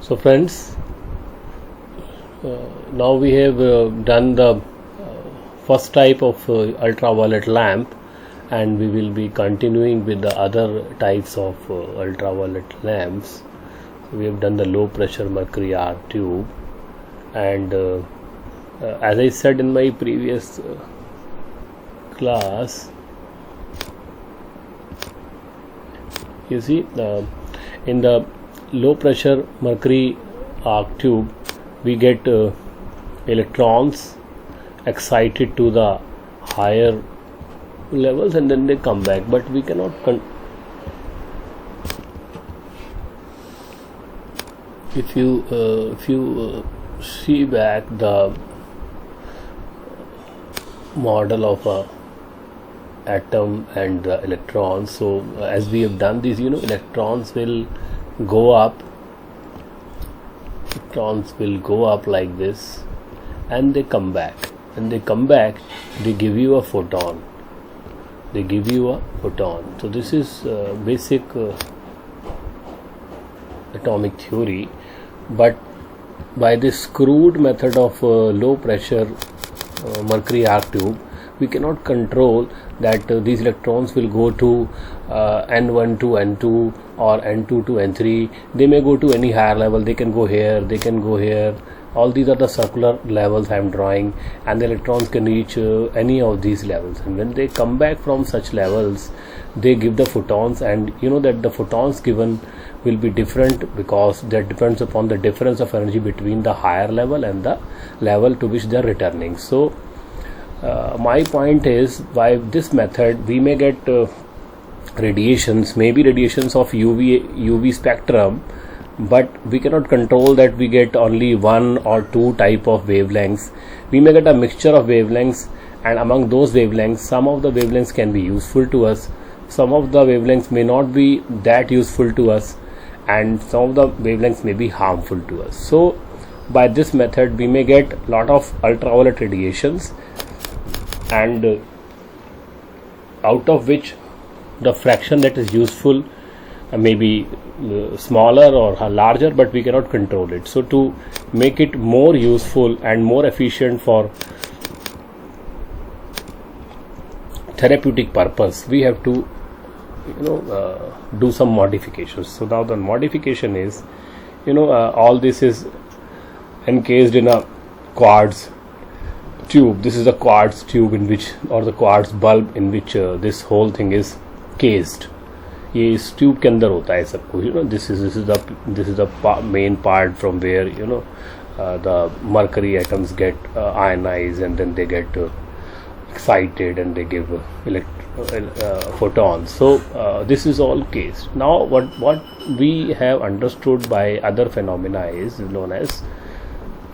So friends, now we have done the first type of ultraviolet lamp, and we will be continuing with the other types of ultraviolet lamps. We have done the low pressure mercury arc tube, and as I said in my previous class, you see in the low pressure mercury arc tube we get electrons excited to the higher levels and then they come back, but we cannot if you see back the model of a atom and the electrons, so as we have done this, electrons will go up like this and they come back. When they come back, they give you a photon. So this is basic atomic theory, but by this crude method of low pressure mercury arc tube, we cannot control that these electrons will go to N1 to N2 or N2 to N3. They may go to any higher level. They can go here, they can go here. All these are the circular levels I am drawing, and the electrons can reach any of these levels. And when they come back from such levels, they give the photons, and you know that the photons given will be different because that depends upon the difference of energy between the higher level and the level to which they are returning. So my point is, by this method we may get radiations, maybe radiations of UV spectrum, but we cannot control that we get only one or two type of wavelengths. We may get a mixture of wavelengths, and among those wavelengths, some of the wavelengths can be useful to us, some of the wavelengths may not be that useful to us, and some of the wavelengths may be harmful to us. So by this method we may get a lot of ultraviolet radiations, and out of which the fraction that is useful may be smaller or larger, but we cannot control it. So to make it more useful and more efficient for therapeutic purpose, we have to do some modifications. So now the modification is, all this is encased in a quartz tube. This is the quartz tube in which, or the quartz bulb in which this whole thing is cased. ये इस tube के अंदर होता है सब कुछ. This is the main part from where the mercury atoms get ionized, and then they get excited and they give photons. So this is all cased. Now what we have understood by other phenomena is known as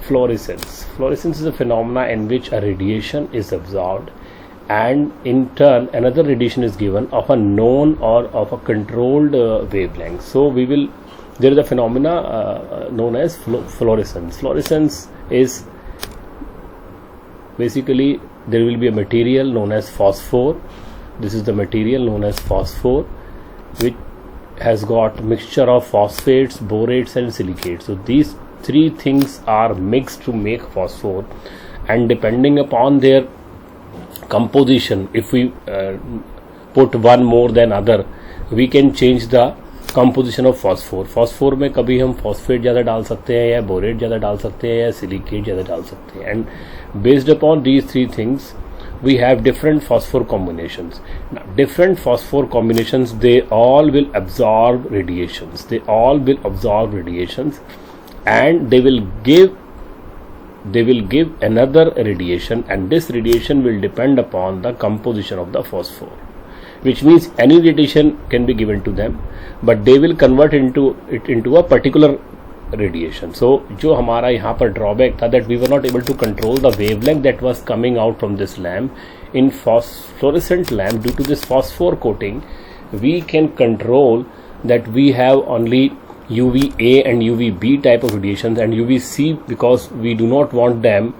fluorescence. Fluorescence is a phenomena in which a radiation is absorbed, and in turn another radiation is given of a known or of a controlled wavelength. So there is a phenomena known as fluorescence. Fluorescence is basically, there will be a material known as phosphor. This is the material known as phosphor, which has got mixture of phosphates, borates and silicates. So these three things are mixed to make phosphor, and depending upon their composition, if we put one more than other, we can change the composition of phosphor. phosphor में कभी हम phosphate ज़्यादा डाल सकते हैं, या borate ज़्यादा डाल सकते हैं, या silicate ज़्यादा डाल सकते हैं, and based upon these three things we have different phosphor combinations. Now different phosphor combinations, they all will absorb radiations, and they will give another radiation, and this radiation will depend upon the composition of the phosphor, which means any radiation can be given to them, but they will convert it into a particular radiation. So जो हमारा यहाँ पर drawback था, that we were not able to control the wavelength that was coming out from this lamp. In fluorescent lamp, due to this phosphor coating, we can control that we have only UVA and UVB type of radiations, and UVC, because we do not want them,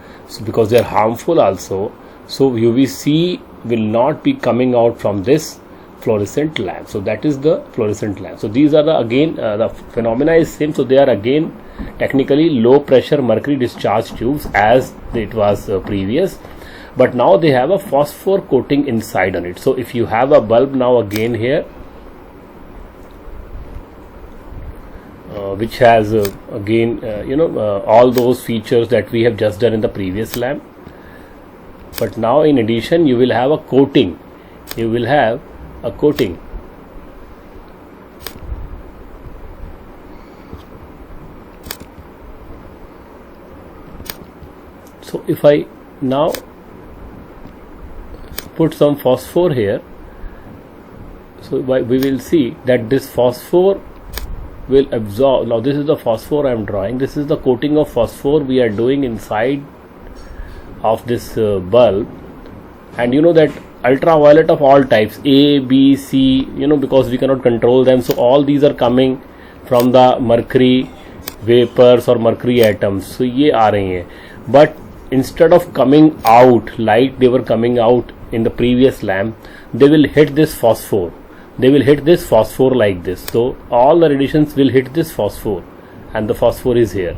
because they are harmful also. So UVC will not be coming out from this fluorescent lamp. So that is the fluorescent lamp. So these are the again the phenomena is same. So they are again technically low pressure mercury discharge tubes as it was previous, but now they have a phosphor coating inside on it. So if you have a bulb now again here which has again all those features that we have just done in the previous lamp, but now in addition you will have a coating. You will have a coating. So if I now put some phosphor here, so we will see that this phosphor will absorb. Now this is the phosphor I am drawing. This is the coating of phosphor we are doing inside of this bulb, and you know that ultraviolet of all types, A, B, C, because we cannot control them, so all these are coming from the mercury vapors or mercury atoms. So ये आ रही हैं, but instead of coming out like they were coming out in the previous lamp, they will hit this phosphor. They will hit this phosphor like this. So all the radiations will hit this phosphor, and the phosphor is here.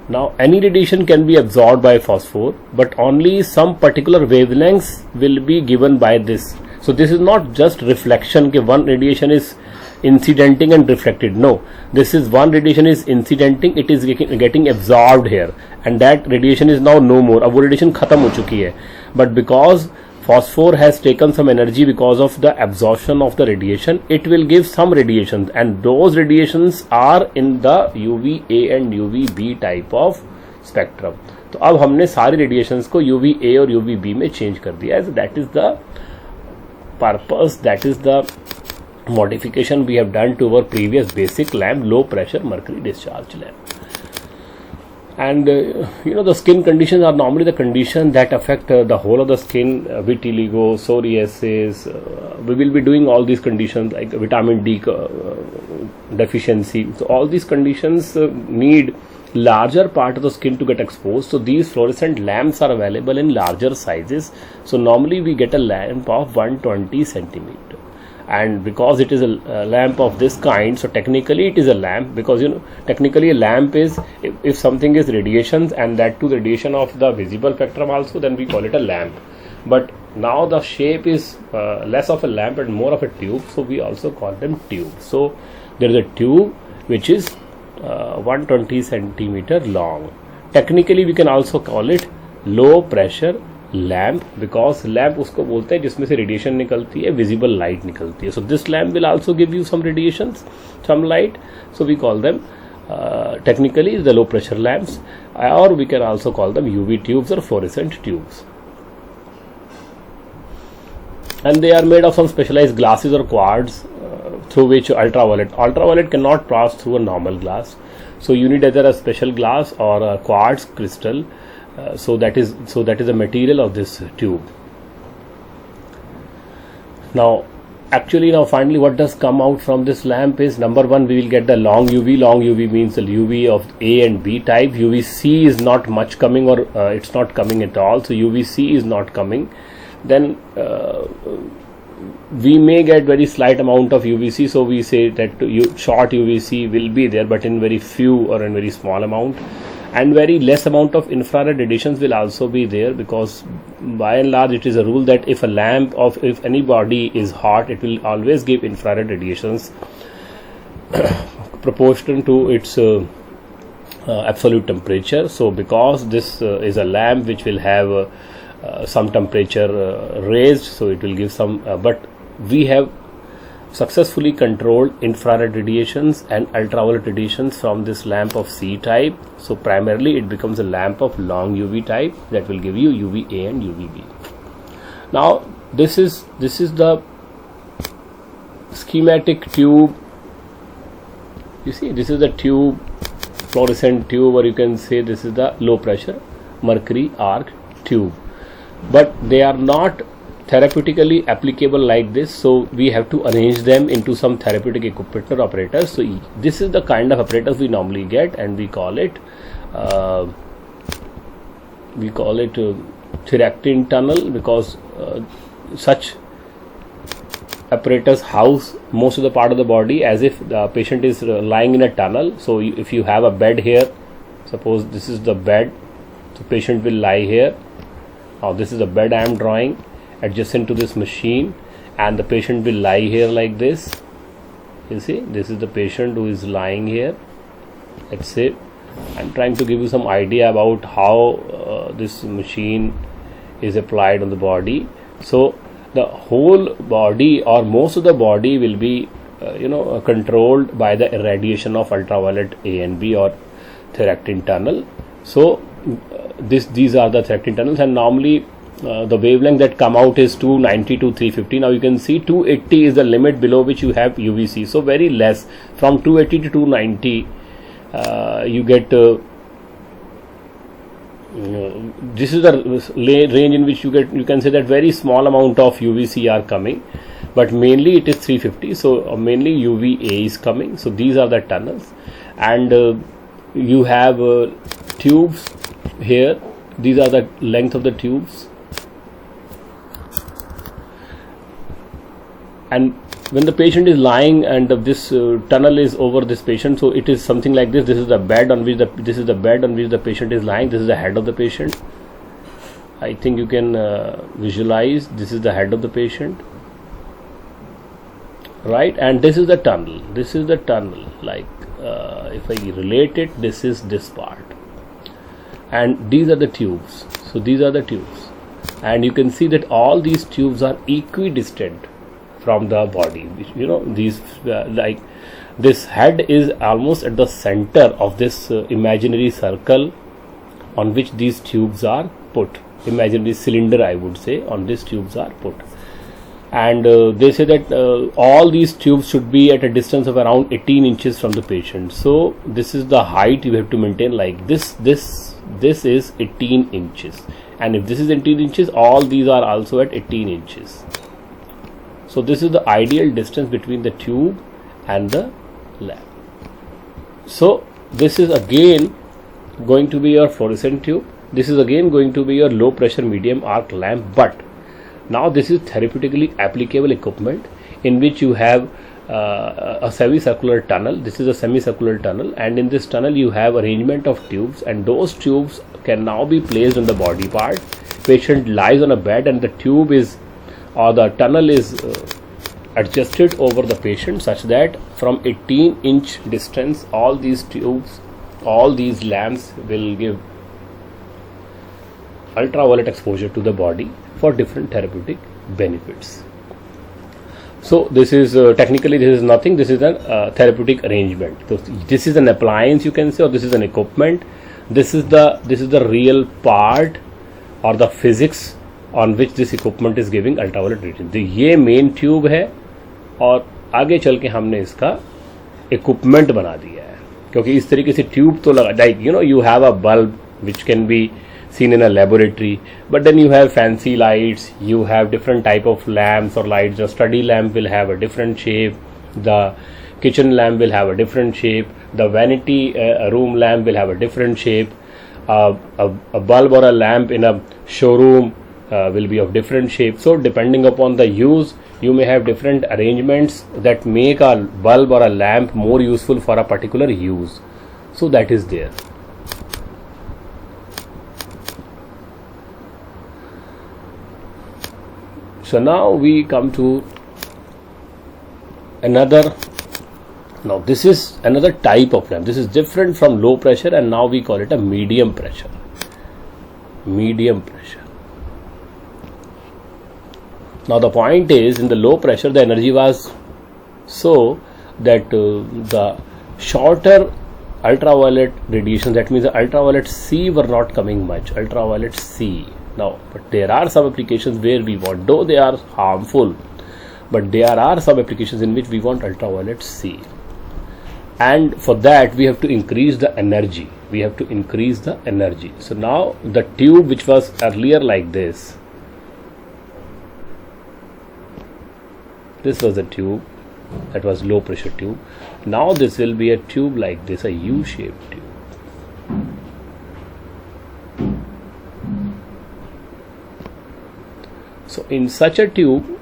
Now any radiation can be absorbed by phosphor, but only some particular wavelengths will be given by this. So this is not just reflection, that one radiation is incidenting and reflected. No, this is one radiation is incidenting, it is getting absorbed here, and that radiation is now no more. अब वो radiation खत्म हो चुकी है, but because phosphor has taken some energy because of the absorption of the radiation, it will give some radiations, and those radiations are in the UVA and UVB type of spectrum. तो अब हमने सारी radiations को UVA और UVB में change कर दिया है. So that is the purpose, that is the modification we have done to our previous basic lamp, low pressure mercury discharge lamp. And the skin conditions are normally the conditions that affect the whole of the skin, vitiligo, psoriasis. We will be doing all these conditions like vitamin D deficiency. So all these conditions need larger part of the skin to get exposed. So these fluorescent lamps are available in larger sizes. So normally we get a lamp of 120 centimeter. And because it is a lamp of this kind, so technically it is a lamp, because technically a lamp is if something is radiations, and that to the radiation of the visible spectrum also, then we call it a lamp. But now the shape is less of a lamp and more of a tube, so we also call them tubes. So there is a tube which is 120 centimeter long. Technically we can also call it low pressure lamp, because lamp उसको बोलते हैं जिसमें से radiation निकलती है, visible light निकलती है. So this lamp will also give you some radiations, some light. So we call them technically the low pressure lamps, or we can also call them UV tubes or fluorescent tubes. And they are made of some specialized glasses or quartz through which ultraviolet cannot pass through a normal glass. So you need either a special glass or a quartz crystal. So that is the material of this tube. Now finally what does come out from this lamp is, number one, we will get the long UV. Long UV means the UV of A and B type. UVC is not much coming, or it's not coming at all. So UVC is not coming. Then we may get very slight amount of UVC. So we say that short UVC will be there, but in very few or in very small amount. And very less amount of infrared radiations will also be there, because by and large it is a rule that if any body is hot, it will always give infrared radiations proportional to its absolute temperature. So because this is a lamp which will have some temperature raised, so it will give some, but we have successfully controlled infrared radiations and ultraviolet radiations from this lamp of C type. So primarily it becomes a lamp of long UV type that will give you UVA and UVB. Now this is the schematic tube. You see, this is the tube, fluorescent tube, or you can say this is the low pressure mercury arc tube, but they are not therapeutically applicable like this, so we have to arrange them into some therapeutic equipment or apparatus. So this is the kind of apparatus we normally get, and we call it Theractin tunnel, because such apparatus house most of the part of the body as if the patient is lying in a tunnel. So if you have a bed here, suppose this is the bed, so patient will lie here. Now this is the bed I am drawing adjacent to this machine, and the patient will lie here like this. You see, this is the patient who is lying here. Let's say I'm trying to give you some idea about how this machine is applied on the body. So the whole body or most of the body will be controlled by the irradiation of ultraviolet A and B or theractin tunnel. So these are the theractin tunnels, and normally the wavelength that come out is 290 to 350. Now you can see 280 is the limit below which you have UVC. So very less, from 280 to 290 you get this is the range in which you can say that very small amount of UVC are coming, but mainly it is 350. So mainly UVA is coming. So these are the tunnels, and you have tubes here. These are the length of the tubes, and when the patient is lying and this tunnel is over this patient, so it is something like this. This is the bed on which the patient is lying. This is the head of the patient. I think you can visualize. This is the head of the patient, right? And this is the tunnel. This is the tunnel. Like if I relate it, this is this part, and these are the tubes. So these are the tubes, and you can see that all these tubes are equidistant from the body. These like this head is almost at the center of this imaginary circle on which these tubes are put. Imaginary cylinder, I would say, on these tubes are put, and they say that all these tubes should be at a distance of around 18 inches from the patient. So this is the height you have to maintain, like this is 18 inches, and if this is 18 inches, all these are also at 18 inches. So this is the ideal distance between the tube and the lamp. So this is again going to be your fluorescent tube. This is again going to be your low pressure medium arc lamp, but now this is therapeutically applicable equipment in which you have a semicircular tunnel. This is a semicircular tunnel, and in this tunnel you have arrangement of tubes, and those tubes can now be placed on the body part. Patient lies on a bed, and the tube is or the tunnel is adjusted over the patient such that from 18-inch distance all these tubes, all these lamps will give ultraviolet exposure to the body for different therapeutic benefits. So this is technically this is nothing. This is a therapeutic arrangement. So this is an appliance, you can say, or this is an equipment. This is the real part or the physics on which this equipment is giving ultraviolet radiation. तो ये main tube है, और आगे चल के हमने इसका equipment बना दिया है, क्योंकि इस तरीके से ट्यूब तो लगा, like you have a bulb which can be seen in a laboratory, but then you have fancy lights, you have different type of lamps or lights. The study lamp will have a different shape, the kitchen lamp will have a different shape, the vanity room lamp will have a different shape, a bulb or a lamp in a showroom will be of different shape. So depending upon the use, you may have different arrangements that make a bulb or a lamp more useful for a particular use. So that is there. So now we come to another. Now this is another type of lamp. This is different from low pressure, and now we call it a medium pressure. Medium pressure. Now the point is, in the low pressure the energy was so that the shorter ultraviolet radiation, that means the ultraviolet C were not coming much, ultraviolet C. Now, but there are some applications where we want, though they are harmful, but there are some applications in which we want ultraviolet C, and for that we have to increase the energy. So now the tube which was earlier like this was a tube that was low pressure tube. Now this will be a tube like this, a U-shaped tube. So in such a tube,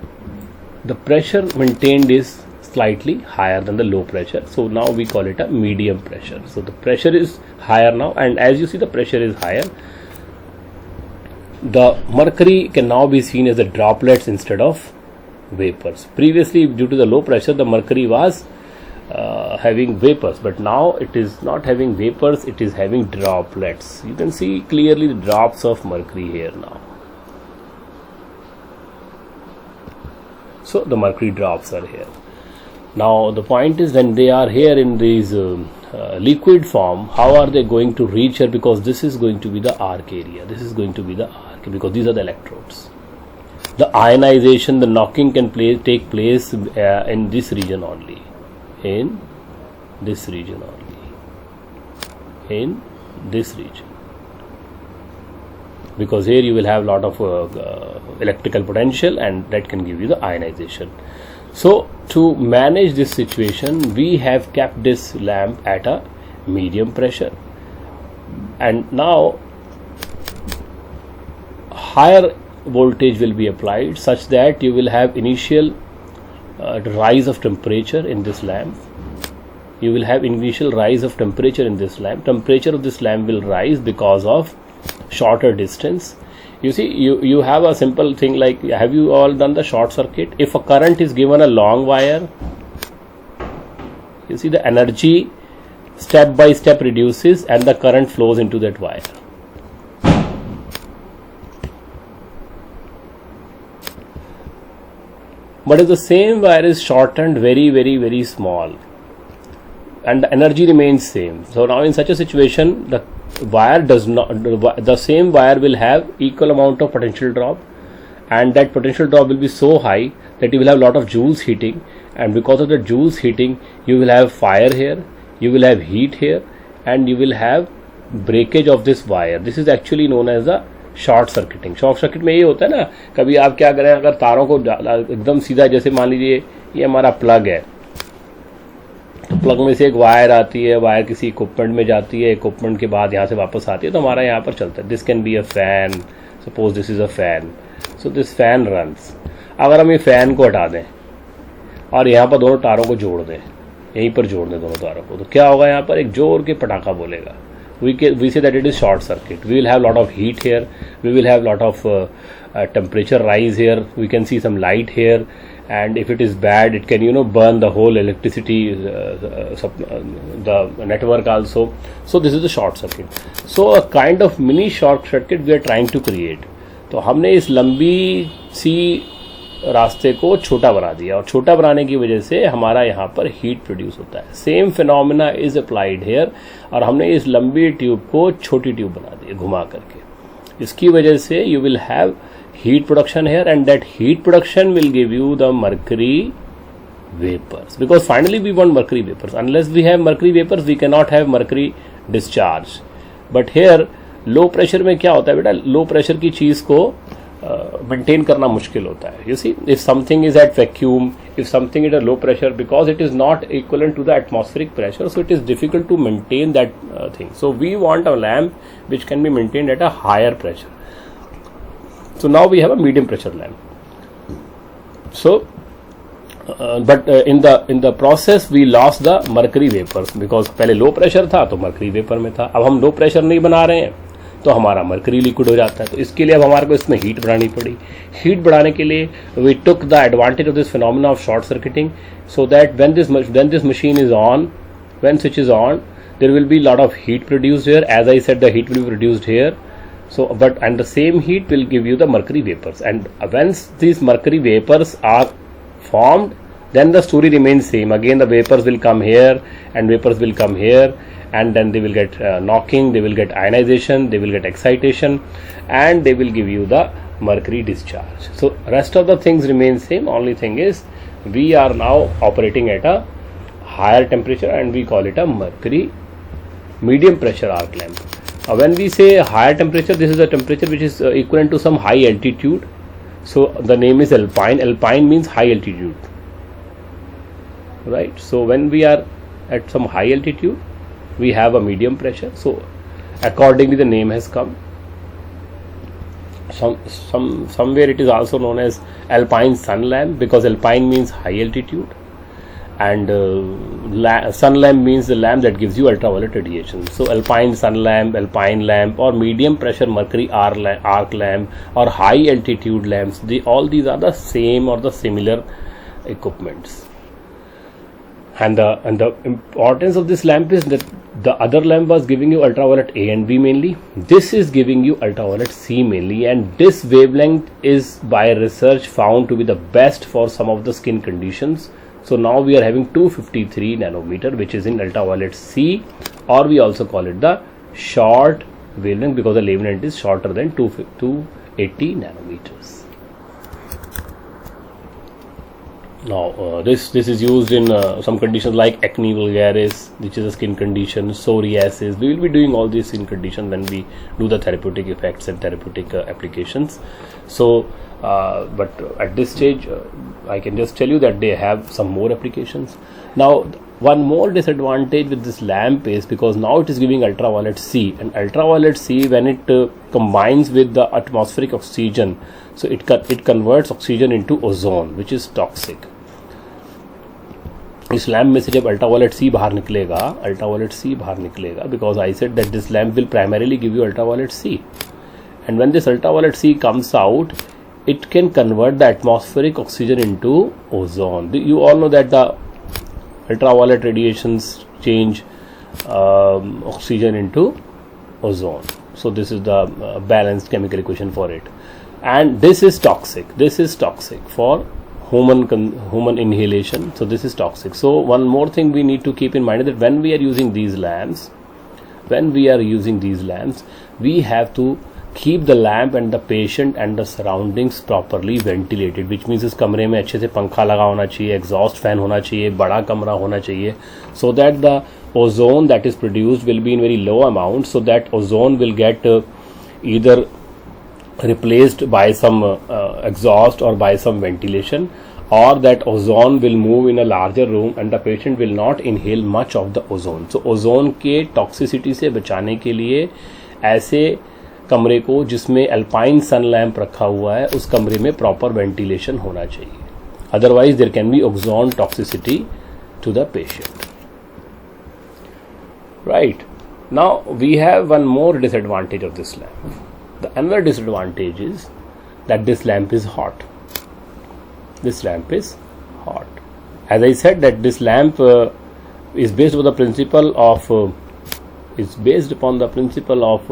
the pressure maintained is slightly higher than the low pressure, so now we call it a medium pressure. So the pressure is higher now, and as you see the pressure is higher, the mercury can now be seen as the droplets instead of vapors. Previously, due to the low pressure, the mercury was having vapors, but now it is not having vapors, it is having droplets. You can see clearly the drops of mercury here now. So the mercury drops are here. Now the point is, when they are here in these liquid form, how are they going to reach here? Because this is going to be the arc area, this is going to be the arc, because these are the electrodes. The ionization, the knocking can take place in this region only, in this region only, in this region, because here you will have lot of electrical potential, and that can give you the ionization. So to manage this situation, we have kept this lamp at a medium pressure, and now higher voltage will be applied such that you will have initial rise of temperature in this lamp. You will have initial rise of temperature in this lamp. Temperature of this lamp will rise because of shorter distance. You see, you have a simple thing like, have you all done the short circuit? If a current is given a long wire, you see the energy step by step reduces and the current flows into that wire. But if the same wire is shortened very small and the energy remains same, so now in such a situation, the wire does not, the same wire will have equal amount of potential drop, and that potential drop will be so high that you will have lot of joules heating, and because of the joules heating you will have fire here, you will have heat here, and you will have breakage of this wire. This is actually known as the short circuiting. Short circuit में ये होता है ना, कभी आप क्या करें, अगर तारों को एकदम सीधा, जैसे मान लीजिए ये हमारा प्लग है, तो प्लग में से एक वायर आती है, वायर किसी इक्विपमेंट में जाती है, इक्विपमेंट के बाद यहाँ से वापस आती है, तो हमारा यहाँ पर चलता है. This can be a fan, suppose this is a fan, so this fan runs. अगर हम ये फैन को हटा दें और यहाँ पर दोनों तारों को जोड़ दें, यहीं पर जोड़ दें दोनों तारों को, तो क्या होगा, यहाँ पर एक जोर के पटाखा बोलेगा. We say that it is short circuit. We will have lot of heat here, we will have lot of temperature rise here, we can see some light here, and if it is bad it can burn the whole electricity the network also. So this is the short circuit. So a kind of mini short circuit we are trying to create. तो हमने इस लंबी सी रास्ते को छोटा बना दिया, और छोटा बनाने की वजह से हमारा यहाँ पर हीट प्रोड्यूस होता है. Same phenomena is applied here, और हमने इस लंबी ट्यूब को छोटी ट्यूब बना दी घुमा करके. इसकी वजह से you will have heat production here, and that heat production will give you the mercury vapours, because finally we want mercury vapours. Unless we have mercury vapours we can not have mercury discharge. But here low pressure में क्या होता है बेटा, low pressure की चीज को maintain करना मुश्किल होता है. You see, if something is at vacuum, if something is at low pressure, because it is not equivalent to the atmospheric pressure, so it is difficult to maintain that thing. So we want a lamp which can be maintained at a higher pressure. So now we have a medium pressure lamp. So but in the process we lost the mercury vapors, because पहले low pressure था तो mercury vapour में था. अब हम low pressure नहीं बना रहे हैं तो हमारा मर्करी लिक्विड हो जाता है. तो इसके लिए अब हमारे को इसमें हीट बढ़ानी पड़ी. हीट बढ़ाने के लिए we took the advantage of this phenomena of short circuiting, so that when this machine is on, when switch is on, there will be lot of heat produced here. As I said, the heat will be produced here. So but and the same heat will give you the mercury vapors, and once these mercury vapors are formed, then the story remains same. Again the vapors will come here and vapors will come here, and then they will get knocking, they will get ionization, they will get excitation, and they will give you the mercury discharge. So rest of the things remain same. Only thing is we are now operating at a higher temperature, and we call it a mercury medium pressure arc lamp. When we say higher temperature, this is a temperature which is equivalent to some high altitude. So the name is alpine. Alpine means high altitude, right? So when we are at some high altitude, we have a medium pressure. So accordingly the name has come. somewhere it is also known as alpine sun lamp, because alpine means high altitude, and sun lamp means the lamp that gives you ultraviolet radiation. So alpine sun lamp, alpine lamp, or medium pressure mercury arc lamp, or high altitude lamps, all these are the same or the similar equipments. And the importance of this lamp is that the other lamp was giving you ultraviolet A and B mainly. This is giving you ultraviolet C mainly, and this wavelength is by research found to be the best for some of the skin conditions. So now we are having 253 nanometer, which is in ultraviolet C, or we also call it the short wavelength because the wavelength is shorter than 280 nanometers. Now this is used in some conditions like acne vulgaris, which is a skin condition, psoriasis. We will be doing all these skin conditions when we do the therapeutic effects and therapeutic applications. So but at this stage I can just tell you that they have some more applications. Now one more disadvantage with this lamp is because now it is giving ultraviolet C, and ultraviolet C, when it combines with the atmospheric oxygen, so it converts oxygen into ozone, which is toxic. इस lamp में से जब ultraviolet सी बाहर निकलेगा because I said that this lamp will primarily give you ultraviolet C, and when this ultraviolet C comes out, it can convert the atmospheric oxygen into ozone. You all know that the ultraviolet radiations change oxygen into ozone. So this is the balanced chemical equation for it, and this is toxic. This is toxic for human inhalation. So this is toxic. So one more thing we need to keep in mind is that when we are using these lamps, we have to keep the lamp and the patient and the surroundings properly ventilated, which means इस कमरे में अच्छे से पंखा लगा होना चाहिए, exhaust fan होना चाहिए, बड़ा कमरा होना चाहिए, so that the ozone that is produced will be in very low amount, so that ozone will get either replaced by some exhaust or by some ventilation, or that ozone will move in a larger room and the patient will not inhale much of the ozone. So ozone के toxicity से बचाने के लिए ऐसे कमरे को जिसमें alpine सन lamp रखा हुआ है उस कमरे में प्रॉपर वेंटिलेशन होना चाहिए, otherwise there can be ozone toxicity to the patient. Right, now we have one more disadvantage of this lamp. The another disadvantage is that this lamp is hot. This lamp is hot. As I said that this lamp is based on the principle of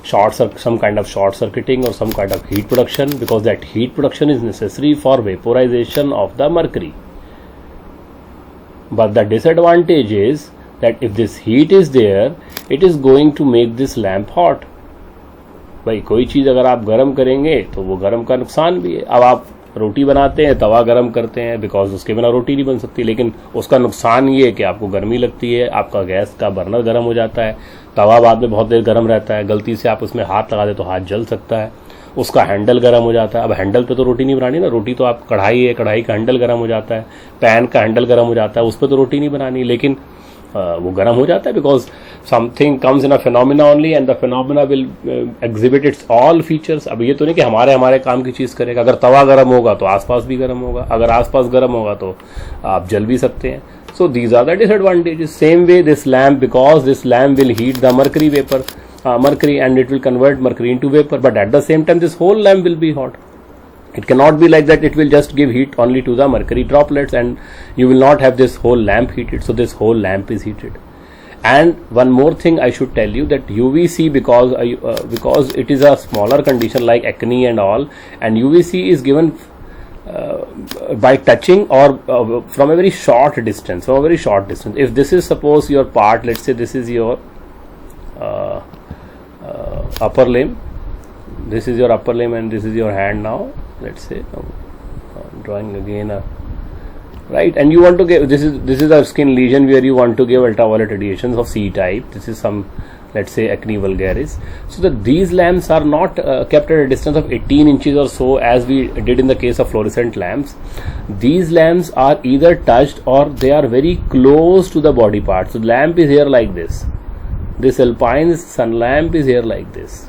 some kind of short circuiting or some kind of heat production, because that heat production is necessary for vaporization of the mercury. But the disadvantage is that if this heat is there, it is going to make this lamp hot. भाई कोई चीज़ अगर आप गर्म करेंगे तो वो गर्म का नुकसान भी है. अब आप रोटी बनाते हैं, तवा गर्म करते हैं, बिकॉज उसके बिना रोटी नहीं बन सकती, लेकिन उसका नुकसान ये है कि आपको गर्मी लगती है, आपका गैस का बर्नर गर्म हो जाता है, तवा बाद में बहुत देर गर्म रहता है, गलती से आप उसमें हाथ लगा दे तो हाथ जल सकता है, उसका हैंडल गर्म हो जाता है. अब हैंडल पे तो रोटी नहीं बनानी ना, रोटी तो आप कढ़ाई है, कढ़ाई का हैंडल गर्म हो जाता है, पैन का हैंडल गर्म हो जाता है, उस पर तो रोटी नहीं बनानी, लेकिन वो गर्म हो जाता है because something comes in a phenomena only and the phenomena will exhibit it's all features. अब ये तो नहीं कि हमारे काम की चीज़ करेगा. अगर तवा गर्म होगा तो आसपास भी गर्म होगा, अगर आसपास गर्म होगा तो आप जल भी सकते हैं. So these are the disadvantages. Same way this lamp, because this lamp will heat the mercury vapor, mercury, and it will convert mercury into vapor, but at the same time this whole lamp will be hot. It cannot be like that it will just give heat only to the mercury droplets and you will not have this whole lamp heated. So this whole lamp is heated. And one more thing I should tell you, that UVC, because it is a smaller condition like acne and all, and UVC is given by touching or from a very short distance. If this is suppose your part, let's say this is your upper limb, this is your upper limb and this is your hand. Now let's say drawing again right, and you want to give, this is a skin lesion where you want to give ultraviolet radiations of C type. This is some, let's say, acne vulgaris. So that these lamps are not kept at a distance of 18 inches or so as we did in the case of fluorescent lamps. These lamps are either touched or they are very close to the body part. So the lamp is here like this. This alpine sun lamp is here like this.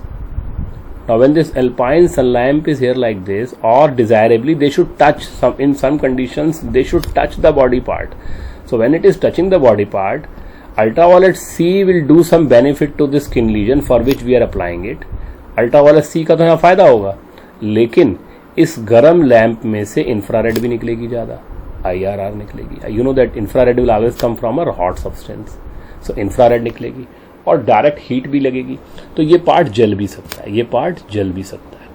Now when this alpine sun lamp is here like this, or desirably they should touch in some conditions they should touch the body part. So when it is touching the body part, ultraviolet C will do some benefit to the skin lesion for which we are applying it. Ultraviolet C का तो यहाँ फायदा होगा, लेकिन इस गर्म lamp में से इंफ्रारेड भी निकलेगी ज़्यादा, IRR निकलेगी. You know that infrared will always come from a hot substance. So infrared निकलेगी और डायरेक्ट हीट भी लगेगी, तो ये पार्ट जल भी सकता है, ये पार्ट जल भी सकता है.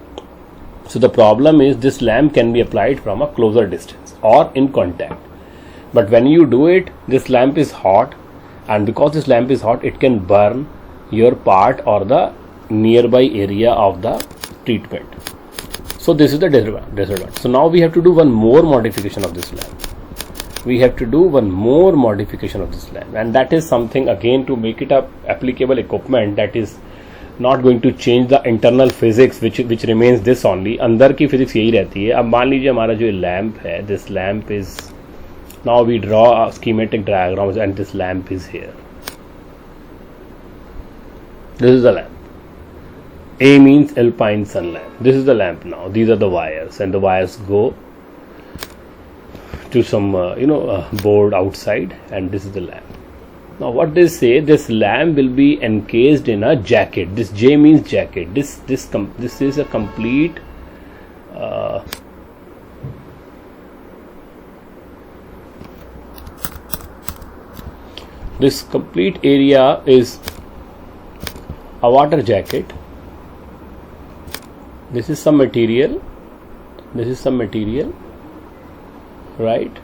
So the problem is this lamp can be applied from a closer distance और in contact. But when you do it, this lamp is hot, and because this lamp is hot, it can burn your part or the nearby area of the treatment. So this is the disadvantage. So now we have to do one more modification of this lamp. We have to do one more modification of this lamp, and that is something again to make it a applicable equipment that is not going to change the internal physics which remains this only. अंदर की physics यही रहती है. अब मान लीजिए हमारा जो lamp है, this lamp is, now we draw a schematic diagram and this lamp is here. This is the lamp. A means alpine sun lamp. This is the lamp now. These are the wires, and the wires go to some board outside, and this is the lamp. Now what they say, this lamp will be encased in a jacket. This J means jacket. This is a complete this complete area is a water jacket. This is some material, this is some material, right?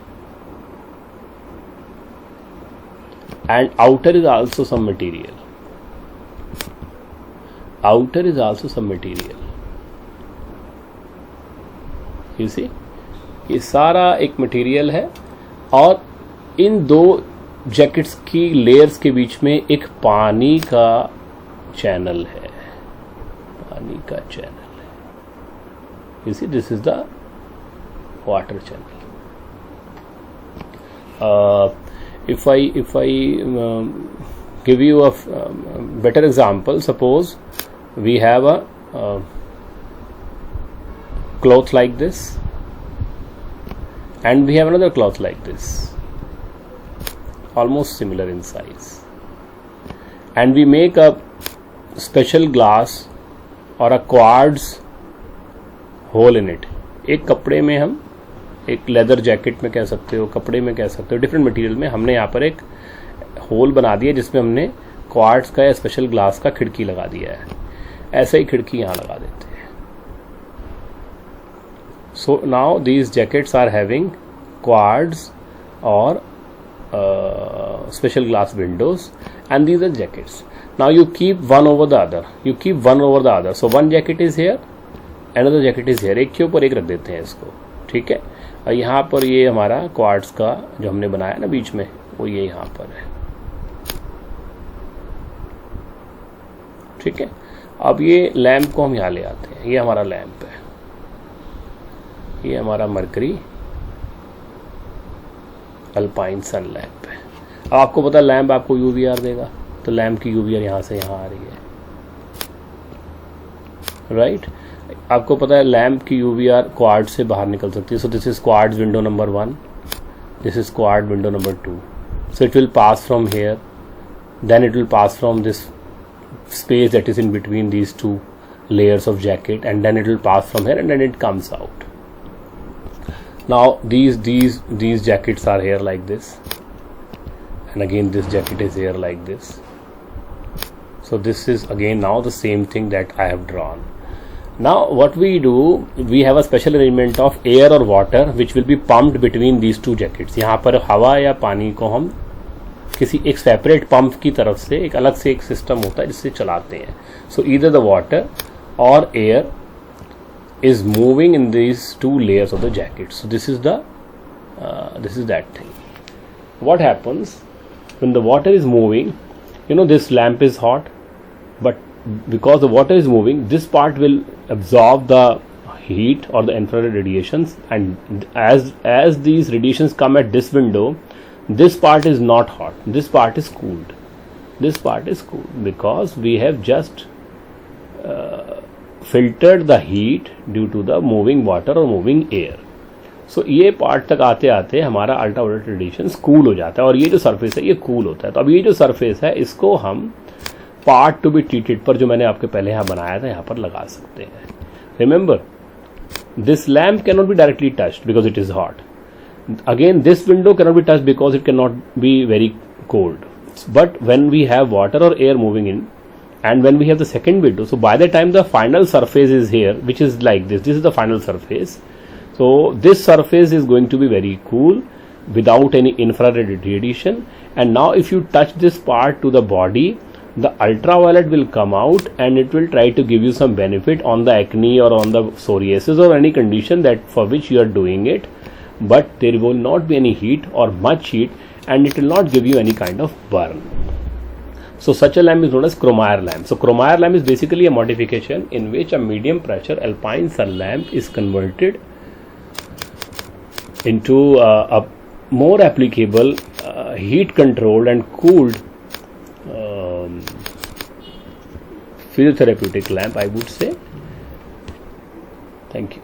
And outer is also some material, outer is also some material. You see, ये सारा एक material है, और इन दो jackets की layers के बीच में एक पानी का चैनल है, पानी का चैनल है. You see, this is the water channel. if I give you a better example, suppose we have a cloth like this, and we have another cloth like this, almost similar in size, and we make a special glass or a quartz hole in it. एक कपड़े में हम, एक leather jacket में कह सकते हो, कपड़े में कह सकते हो, डिफरेंट मटेरियल में हमने यहाँ पर एक होल बना दिया जिसमें हमने क्वार्ट्ज का या स्पेशल ग्लास का खिड़की लगा दिया है. ऐसे ही खिड़की यहाँ लगा देते हैं. So now these jackets are having quartz और special glass windows, and these are jackets. Now you keep one over the other, you keep one over the other. So one jacket is here, another jacket is here. एक के ऊपर एक रख देते हैं इसको, ठीक है. और यहाँ पर ये हमारा क्वार्ट्ज का जो हमने बनाया ना बीच में, वो ये यहाँ पर है, ठीक है. अब ये लैंप को हम यहाँ ले आते हैं. ये हमारा लैंप है, ये हमारा मरकरी अल्पाइन सन लैंप है. अब आपको पता है लैंप आपको यूवीआर देगा, तो लैंप की यूवीआर यहाँ से यहाँ आ रही है, राइट. आपको पता है लैंप की यूवीआर क्वाड से बाहर निकल सकती है. So this is quad window number 1, this is quad window number 2. So it will pass from here, then it will pass from this space that is in between these two layers of jacket, and then it will pass from here and then it comes out. Now these jackets are here like this, and again this jacket is here like this. So this is again now the same thing that I have drawn. Now what we do, we have a special arrangement of air or water which will be pumped between these two jackets. यहाँ पर हवा या पानी को हम किसी एक separate pump की तरफ से, एक अलग से एक सिस्टम होता है जिससे चलाते हैं. सो ईदर द वाटर और air is moving in this two layers of the jacket. So this is that thing. What happens when the water is moving, you know this lamp is hot, but because the water is moving, this part will absorb the heat or the infrared radiations, and as these radiations come at this window, this part is not hot, this part is cooled. This part is cooled because we have just filtered the heat due to the moving water or moving air. So ये part तक आते आते हमारा ultraviolet radiation cool हो जाता है और ये जो सरफेस है ये कूल होता है. तो अब ये जो सरफेस है इसको हम पार्ट टू बी ट्रीटेड पर जो मैंने आपके पहले यहाँ बनाया था यहाँ पर लगा सकते हैं. Remember, this lamp cannot be directly touched because it is hot. Again, this window cannot be touched because it cannot be very cold. But when we have water or air moving in, and when we have the second window, so by the time the final surface is here, which is like this is the final surface. So this surface is going to be very cool without any infrared radiation. And now if you touch this part to the body, the ultraviolet will come out and it will try to give you some benefit on the acne or on the psoriasis or any condition that for which you are doing it, but there will not be any heat or much heat and it will not give you any kind of burn. So such a lamp is known as Chromire lamp. So Chromire lamp is basically a modification in which a medium pressure alpine sun lamp is converted into a more applicable heat controlled and cooled physiotherapeutic lamp, I would say. Thank you.